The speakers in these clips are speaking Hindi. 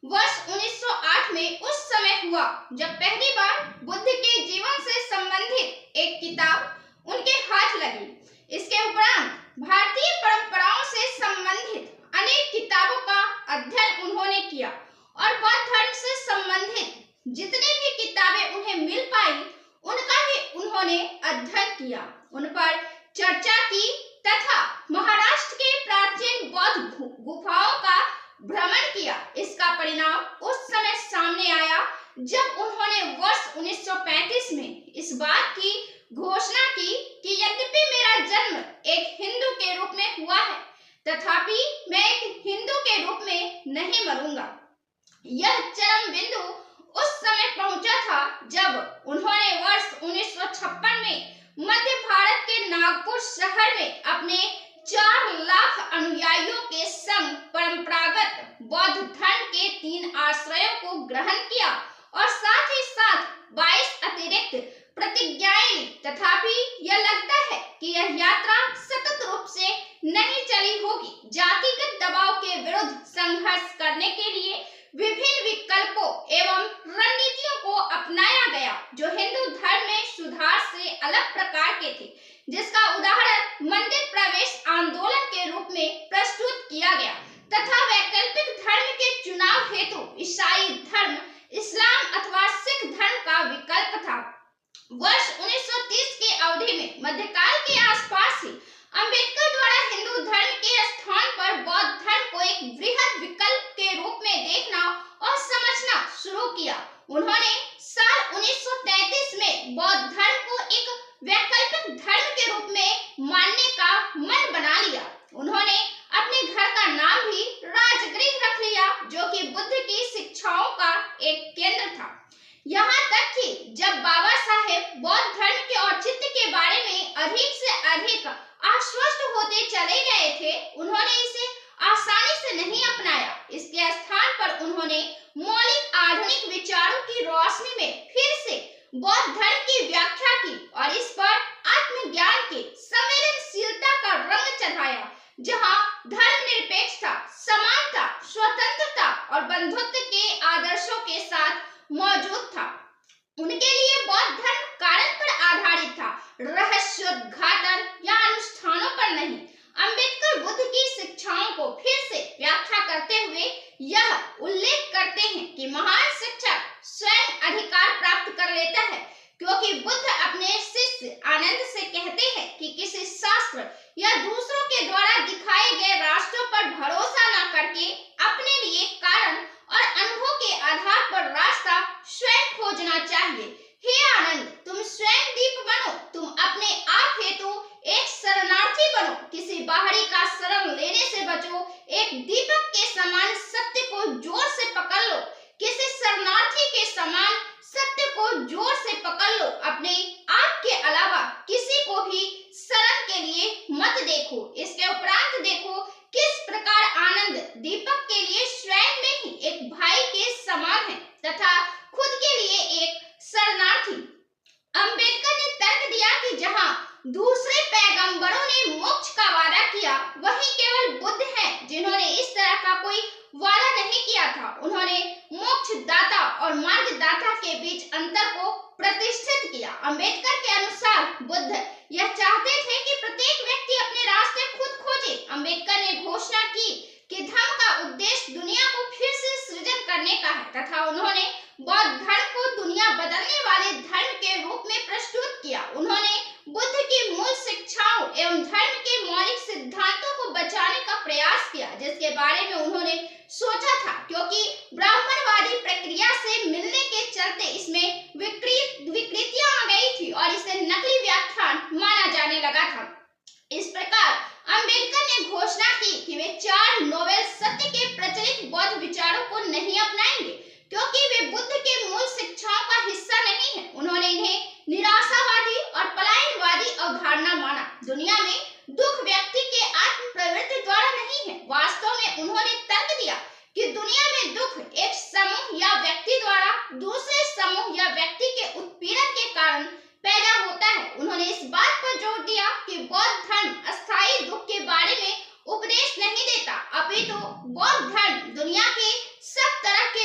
वर्ष 1908 में उस समय हुआ जब पहली बार बुद्ध के जीवन से संबंधित एक किताब उनके हाथ लगी। इसके उपरांत भारतीय परंपराओं से संबंधित अनेक किताबों का अध्ययन उन्होंने किया और बौद्ध धर्म से संबंधित जितने भी किताबें उन्हें मिल पाई उनका भी उन्होंने अध्ययन किया, उन पर चर्चा की तथा महाराष्ट्र के प्राचीन बौद्ध गुफाओं का भ्रमण किया। इसका परिणाम उस समय सामने आया जब उन्होंने वर्ष 1935 में इस बात की घोषणा की कि यद्यपि मेरा जन्म एक हिंदू के रूप में हुआ है तथापि मैं एक हिंदू के रूप में नहीं मरूंगा। यह चरम बिंदु उस समय पहुंचा था जब उन्होंने वर्ष 1956 में मध्य भारत के नागपुर शहर में अपने 4 लाख अनुयायियों के संग परंपरागत बौद्ध धर्म के 3 आश्रयों को ग्रहण किया और साथ ही साथ 22 अतिरिक्त प्रतिज्ञाएं ली। तथापि यह लगता है कि यह यात्रा सतत रूप से नहीं चली होगी। जातिगत दबाव के विरुद्ध संघर्ष करने के लिए विभिन्न विकल्पों एवं रणनीतियों को अपनाया गया जो हिंदू धर्म में सुधार से अलग प्रकार के थे, जिसका उदाहरण मंदिर प्रवेश आंदोलन के रूप में प्रस्तुत किया गया तथा वैकल्पिक धर्म के चुनाव हेतु ईसाई धर्म, इस्लाम अथवा सिख धर्म का विकल्प था। वर्ष 1930 के अवधि में मध्यकाल के आसपास ही अंबेडकर द्वारा हिंदू धर्म के स्थान पर बौद्ध धर्म को एक वृहद विकल्प के रूप में देखना और समझना शुरू किया। उन्होंने साल 1933 में बौद्ध धर्म को एक वैकल्पिक धर्म के रूप में मानने का मन बना लिया। उन्होंने अपने घर का नाम भी राजगृह रख लिया जो कि बुद्ध की शिक्षाओं का एक केंद्र था। यहाँ तक कि जब बाबा साहेब बौद्ध धर्म के औचित्य के बारे में अधिक से अधिक आश्वस्त होते चले गए थे, उन्होंने इसे आसानी से नहीं अपनाया। इसके स्थान पर उन्होंने मौलिक आधुनिक विचारों की रोशनी में फिर से बौद्ध धर्म की व्याख्या की और इस पर आत्मज्ञान के संवेदनशीलता का रंग चढ़ाया, जहाँ धर्मनिरपेक्षता, समानता, स्वतंत्रता और बंधुत्व के आदर्शों के साथ मौजूद था। उनके लिए बौद्ध धर्म कारण पर आधारित था, रहस्योद्घाटन या अनुष्ठानों पर नहीं। अंबेडकर बुद्ध की शिक्षाओं को फिर से व्याख्या करते हुए यह उल्लेख करते हैं कि महान शिक्षक स्वयं अधिकार प्राप्त कर लेता है, क्योंकि बुद्ध अपने शिष्य आनंद से कहते हैं कि किसी शास्त्र या दूसरों के द्वारा दिखाए गए रास्तों पर भरोसा न करके अपने लिए कारण और अनुभव के आधार पर रास्ता स्वयं खोजना चाहिए। हे आनंद, तुम स्वयं दीप बनो, तुम अपने आप हेतु एक शरणार्थी बनो, किसी बाहरी का शरण लेने से बचो, एक दीपक के समान सत्य को जोर से पकड़ लो, किसी शरणार्थी के समान सत्य को जोर से पकड़ लो, अपने आप के अलावा किसी को भी शरण के लिए मत देखो। इसके उपरांत देखो किस प्रकार आनंद दीपक के लिए स्वयं में ही एक भाई के समान है तथा खुद के लिए एक शरणार्थी। अंबेडकर ने तर्क दिया कि जहां दूसरे पैगंबरों ने मोक्ष का वादा किया, वहीं केवल बुद्ध हैं जिन्होंने इस तरह का कोई वादा नहीं किया था। उन्होंने मोक्षदाता और मार्गदाता के बीच अंतर को प्रतिष्ठित किया। अंबेडकर के अनुसार बुद्ध यह चाहते थे कि प्रत्येक व्यक्ति अपने रास्ते खुद खोजे। अंबेडकर ने घोषणा की कि धर्म का उद्देश्य दुनिया को फिर से सृजन करने का है तथा उन्होंने बौद्ध धर्म को दुनिया बदलने वाले धर्म के रूप में प्रस्तुत किया। उन्होंने बुद्ध की मूल शिक्षाओं एवं धर्म के मौलिक सिद्धांतों को बचाने का प्रयास किया, जिसके बारे में उन्होंने सोचा था, क्योंकि ब्राह्मणवादी प्रक्रिया से मिलने के चलते इसमें विकृतियां आ गई थी और इसे नकली व्याख्यान माना जाने लगा था। इस प्रकार अंबेडकर ने घोषणा की कि वे 4 नोबेल सत्य के प्रचलित बौद्ध विचारों को नहीं अपनाएंगे, क्योंकि वे बुद्ध के मूल शिक्षाओं का हिस्सा नहीं है। उन्होंने इन्हें निराशावादी और पलायनवादी अवधारणा माना। दुनिया में दुख व्यक्ति के आत्म प्रवृत्ति द्वारा नहीं है। वास्तव में उन्होंने तर्क दिया कि दुनिया में दुख एक समूह या व्यक्ति द्वारा दूसरे समूह या व्यक्ति के उत्पीड़न के कारण पैदा होता है। उन्होंने इस बात पर जोर दिया कि बौद्ध धर्म अस्थायी दुख के बारे में उपदेश नहीं देता, अपितु बौद्ध धर्म दुनिया के सब तरह के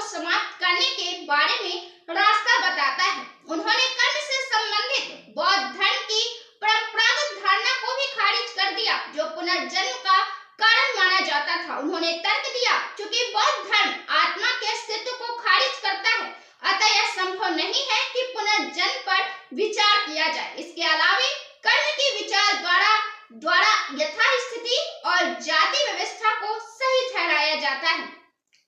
को समाप्त करने के बारे में रास्ता बताता है। उन्होंने कर्म से संबंधित बौद्ध धर्म की परंपरागत धारणा को भी खारिज कर दिया, जो पुनर्जन्म का कारण माना जाता था। उन्होंने तर्क दिया, चूंकि बौद्ध धर्म आत्मा के अस्तित्व को खारिज करता है, अतः यह संभव नहीं है कि पुनर्जन्म पर विचार किया जाए। इसके अलावा कर्म के विचार द्वारा यथास्थिति और जाति व्यवस्था को सही ठहराया जाता है।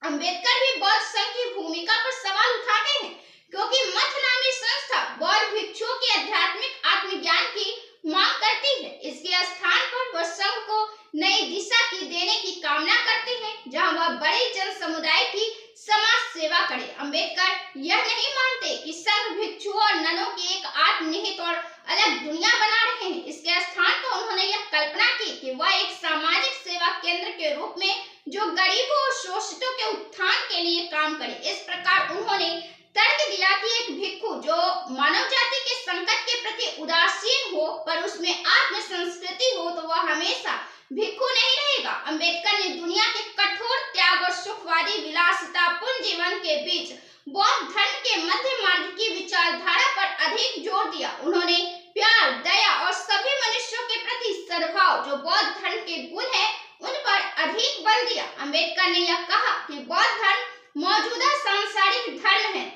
अंबेडकर भी बौद्ध संघ की भूमिका पर सवाल उठाते हैं, क्योंकि मठ नामी संस्था बौद्ध भिक्षुओं के आध्यात्मिक आत्मज्ञान की मांग करती है। इसके स्थान पर वह संघ को नई दिशा की देने की कामना करते हैं, जहां वह बड़े जन समुदाय की समाज सेवा करे। अंबेडकर यह नहीं मानते कि संघ भिक्षुओं और ननों की एक आत्मनिहित और अलग दुनिया बना रहे हैं। इसके स्थान पर उन्होंने यह कल्पना की कि वह एक सामाजिक सेवा केंद्र के रूप में जो गरीबों और शोषितों के उत्थान के लिए काम करे। इस प्रकार उन्होंने तर्क दिया कि एक भिक्षु जो मानव जाति के संकट के प्रति उदासीन हो, पर उसमें आत्म संस्कृति हो, तो वह हमेशा भिक्षु नहीं रहेगा। अंबेडकर ने दुनिया के कठोर त्याग और सुखवादी विलासितापूर्ण जीवन के बीच बौद्ध धर्म के मध्य मार्ग की विचारधारा पर अधिक जोर दिया। उन्होंने प्यार, दया और सभी मनुष्यों के प्रति सद्भाव, जो बौद्ध धर्म के गुण है, उन पर अधिक बल दिया। अंबेडकर ने यह कहा कि बौद्ध धर्म मौजूदा सांसारिक धर्म है,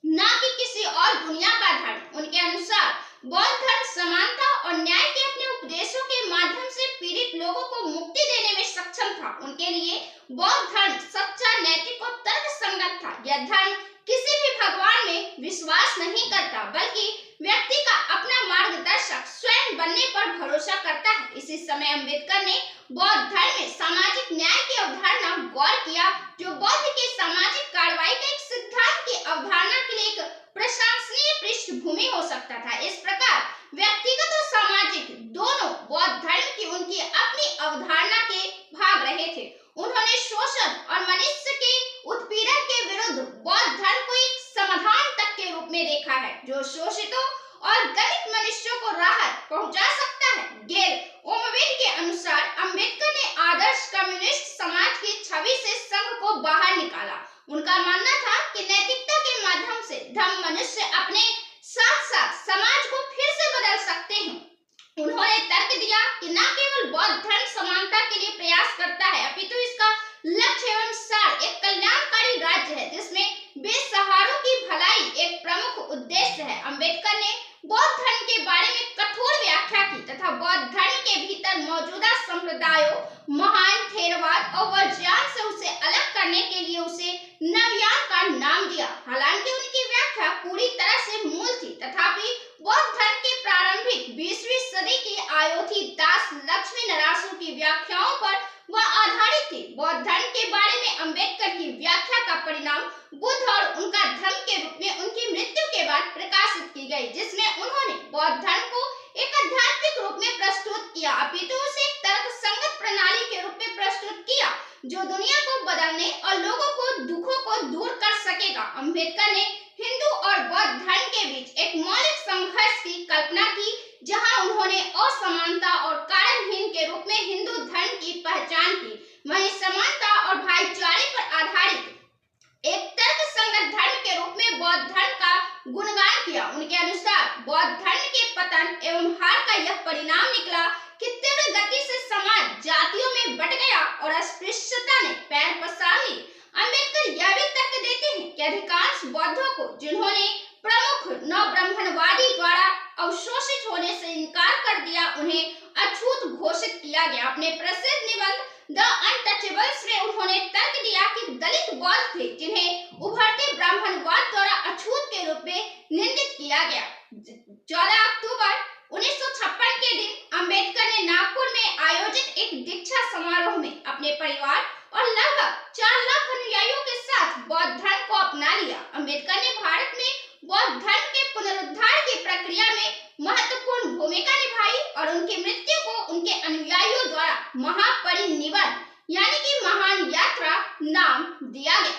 न कि किसी और दुनिया का धर्म। उनके अनुसार बौद्ध धर्म समानता और न्याय के अपने उपदेशों के माध्यम से पीड़ित लोगों को मुक्ति देने में सक्षम था। उनके लिए बौद्ध धर्म सच्चा, नैतिक और तर्कसंगत था। यह धर्म किसी भी भगवान में विश्वास नहीं करता, बल्कि व्यक्ति का अपना मार्गदर्शक स्वयं बनने पर भरोसा करता है। इसी समय अंबेडकर ने बौद्ध धर्म में सामाजिक न्याय की अवधारणा गौर किया, जो बौद्ध के सामाजिक कार्रवाई के एक सिद्धांत की अवधारणा के लिए एक प्रशंसनीय पृष्ठभूमि हो सकता था। इस प्रकार व्यक्तिगत और सामाजिक दोनों बौद्ध धर्म की उनकी अपनी अवधारणा के भाग रहे थे। उन्होंने शोषण और मनुष्य के उत्पीड़न के विरुद्ध बौद्ध धर्म को एक समाधान तक के रूप में देखा है, जो शोषितों और दलित मनुष्यों को राहत पहुंचा सकता है। गेल ओमवेड के अनुसार अंबेडकर ने आदर्श कम्युनिस्ट समाज की छवि से संघ को बाहर निकाला। उनका मानना था कि नैतिकता के माध्यम से धर्म मनुष्य अपने साथ साथ समाज को फिर से बदल सकते हैं। उन्होंने तर्क दिया कि न केवल बौद्ध धर्म समानता के लिए प्रयास करता है, अपितु इसका लक्ष्य एवं सार एक कल्याणकारी राज्य है, जिसमें बेसहारों की भलाई एक प्रमुख उद्देश्य है। अंबेडकर ने बौद्ध धर्म के बारे में कठोर व्याख्या की तथा बौद्ध धर्म के भीतर मौजूदा संप्रदायों, महान थेरवाद और वर्ज्यान से उसे अलग करने के लिए उसे नवयान का नाम दिया। हालांकि उनकी व्याख्या पूरी तरह से मूल थी, तथापि बौद्ध धर्म के प्रारंभिक 20वीं सदी की अयोधी दास लक्ष्मी नरासू की व्याख्याओं पर वह आधारित थी। बौद्ध धर्म के बारे में अंबेडकर की व्याख्या का परिणाम बुद्ध और उनका धर्म के रूप में उनकी मृत्यु के बाद प्रकाशित की गई, जिसमें उन्होंने बौद्ध धर्म को एक आध्यात्मिक रूप में प्रस्तुत किया, अपितु उसे एक तर्कसंगत प्रणाली के रूप में प्रस्तुत किया, जो दुनिया को बदलने और लोगों को दुखों को दूर कर सकेगा। अंबेडकर ने हिंदू और बौद्ध धर्म के बीच एक मौलिक संघर्ष की कल्पना की, जहां उन्होंने असमानता और कारणहीन के रूप में हिंदू धर्म की पहचान की, वहीं समानता और भाईचारे पर आधारित एक तर्कसंगत धर्म के रूप में बौद्ध धर्म का गुणगान किया। उनके अनुसार बौद्ध धर्म के पतन एवं हार का यह परिणाम निकला कि तीव्र गति से समाज जातियों में बंट गया और अस्पृश्यता ने पैर पसार ली। अंबेडकर यह भी तर्क देते हैं कि अधिकांश बौद्धों को, जिन्होंने प्रमुख नवब्राह्मणवादी द्वारा अवशोषित होने से इनकार कर दिया, उन्हें अछूत घोषित किया गया। अपने प्रसिद्ध निबंध द अनटचेबल्स में उन्होंने तर्क दिया कि दलित बौद्ध थे, जिन्हें उभरते ब्राह्मणवाद द्वारा अछूत के रूप में निंदित किया गया। 14 अक्टूबर 1956 के दिन अंबेडकर ने नागपुर में आयोजित एक दीक्षा समारोह में अपने परिवार और लगभग 4 लाख अनुयायियों के साथ बौद्ध धर्म को अपना लिया। अंबेडकर ने भारत में बौद्ध धर्म के पुनरुद्धार की प्रक्रिया में महत्वपूर्ण भूमिका निभाई और उनकी मृत्यु को उनके अनुयायियों द्वारा महापरिनिर्वाण यानी कि महान यात्रा नाम दिया गया।